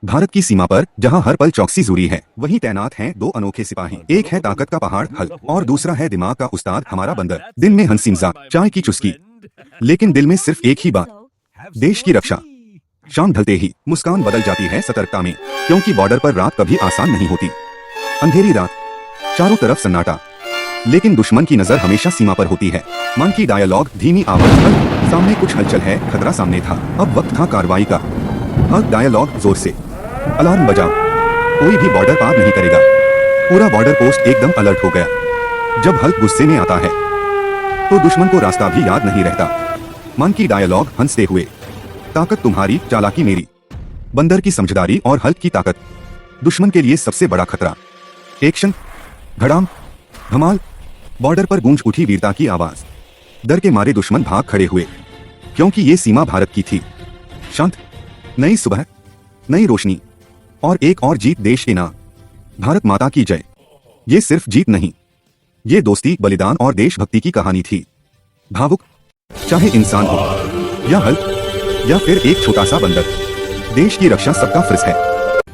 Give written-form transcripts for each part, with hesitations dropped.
भारत की सीमा पर जहां हर पल चौकसी जरूरी है, वहीं तैनात हैं दो अनोखे सिपाही। एक है ताकत का पहाड़ हल और दूसरा है दिमाग का उस्ताद हमारा बंदर। दिन में हंसी मजाक, चाय की चुस्की, लेकिन दिल में सिर्फ एक ही बात, देश की रक्षा। शाम ढलते ही मुस्कान बदल जाती है सतर्कता में, क्योंकि बॉर्डर पर रात कभी आसान नहीं होती। अंधेरी रात, चारों तरफ सन्नाटा, लेकिन दुश्मन की नजर हमेशा सीमा पर होती है। मन की डायलॉग धीमी आवाज, सामने कुछ हलचल है, खतरा सामने था, अब वक्त था कार्रवाई का। हल्क डायलॉग जोर से, अलार्म बजा, कोई भी बॉर्डर पार नहीं करेगा। पूरा बॉर्डर पोस्ट एकदम अलर्ट हो गया। जब हल्क गुस्से में आता है तो दुश्मन को रास्ता भी याद नहीं रहता। मन की डायलॉग हंसते हुए, ताकत तुम्हारी, चालाकी मेरी। बंदर की समझदारी और हल्क की ताकत दुश्मन के लिए सबसे बड़ा खतरा। एक्शन, धड़ाम, धमाल, बॉर्डर पर गूंज उठी वीरता की आवाज। डर के मारे दुश्मन भाग खड़े हुए, क्योंकि ये सीमा भारत की थी। शांत, नई सुबह, नई रोशनी और एक और जीत देश के नाम। भारत माता की जय। ये सिर्फ जीत नहीं, ये दोस्ती, बलिदान और देशभक्ति की कहानी थी। भावुक, चाहे इंसान हो या हल्क या फिर एक छोटा सा बंदर, देश की रक्षा सबका फर्ज है।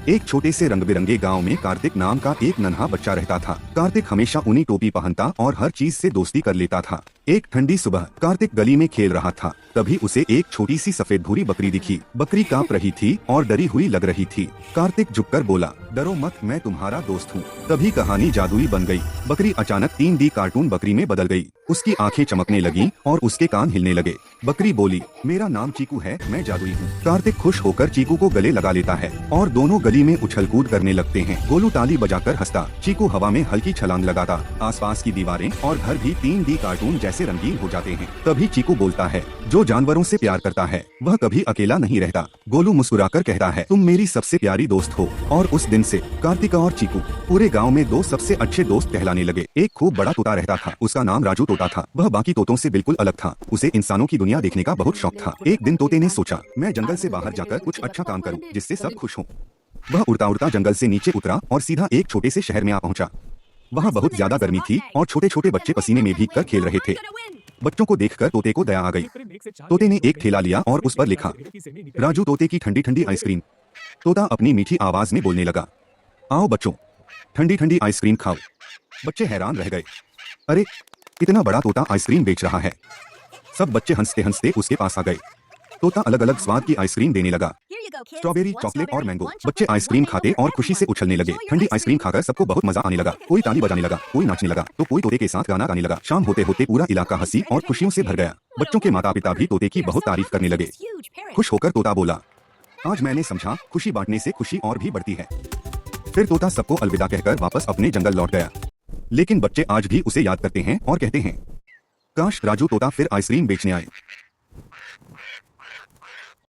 एक छोटे से रंग बिरंगे गांव में कार्तिक नाम का एक नन्हा बच्चा रहता था। कार्तिक हमेशा ऊनी टोपी पहनता और हर चीज से दोस्ती कर लेता था। एक ठंडी सुबह कार्तिक गली में खेल रहा था, तभी उसे एक छोटी सी सफेद भूरी बकरी दिखी। बकरी कांप रही थी और डरी हुई लग रही थी। कार्तिक झुककर बोला, डरो मत, मैं तुम्हारा दोस्त हूँ। तभी कहानी जादुई बन गई। बकरी अचानक 3D कार्टून बकरी में बदल गई। उसकी आंखें चमकने लगी और उसके कान हिलने लगे। बकरी बोली, मेरा नाम चीकू है, मैं जादुई हूँ। कार्तिक खुश होकर चीकू को गले लगा लेता है और दोनों गली में उछल कूद करने लगते हैं। गोलू ताली बजाकर हंसता, चीकू हवा में हल्की छलांग लगाता। आसपास की दीवारें और घर भी 3D कार्टून जैसे रंगीन हो जाते हैं। तभी चीकू बोलता है, जो जानवरों से प्यार करता है वह कभी अकेला नहीं रहता। गोलू मुस्कुराकर कहता है, तुम मेरी सबसे प्यारी दोस्त हो। और उस दिन से कार्तिक और चीकू पूरे गांव में दो सबसे अच्छे दोस्त कहलाने लगे। एक खूब बड़ा तोता रहता था, उसका नाम राजू तोता था। वह बाकी तोतों से बिल्कुल अलग था, उसे इंसानों की दुनिया देखने का बहुत शौक था। एक दिन तोते ने सोचा, मैं जंगल से बाहर जाकर कुछ अच्छा काम करूं जिससे सब खुश हों। वह उड़ता उड़ता जंगल से नीचे उतरा और सीधा एक छोटे से शहर में आ पहुंचा। वहाँ बहुत ज्यादा गर्मी थी और छोटे छोटे बच्चे पसीने में भीग कर खेल रहे थे। बच्चों को देखकर तोते को दया आ गई। तोते ने एक ठेला लिया और उस पर लिखा, राजू तोते की ठंडी ठंडी आइसक्रीम। तोता अपनी मीठी आवाज में बोलने लगा, आओ बच्चों, ठंडी ठंडी आइसक्रीम खाओ। बच्चे हैरान रह गए, अरे इतना बड़ा तोता आइसक्रीम बेच रहा है। सब बच्चे हंसते हंसते उसके पास आ गए। तोता अलग अलग स्वाद की आइसक्रीम देने लगा, स्ट्रॉबेरी, चॉकलेट और मैंगो। बच्चे आइसक्रीम खाते और खुशी से उछलने लगे। ठंडी आइसक्रीम खाकर सबको बहुत मजा आने लगा। कोई ताली बजाने लगा, कोई नाचने लगा, तो कोई तोते के साथ गाना गाने लगा। शाम होते होते पूरा इलाका हंसी और खुशियों से भर गया। बच्चों के माता पिता भी तोते की बहुत तारीफ करने लगे। खुश होकर तोता बोला, आज मैंने समझा, खुशी बांटने से खुशी और भी बढ़ती है। फिर तोता सबको अलविदा कहकर वापस अपने जंगल लौट गया। लेकिन बच्चे आज भी उसे याद करते हैं और कहते हैं, काश राजू तोता फिर आइसक्रीम बेचने आए।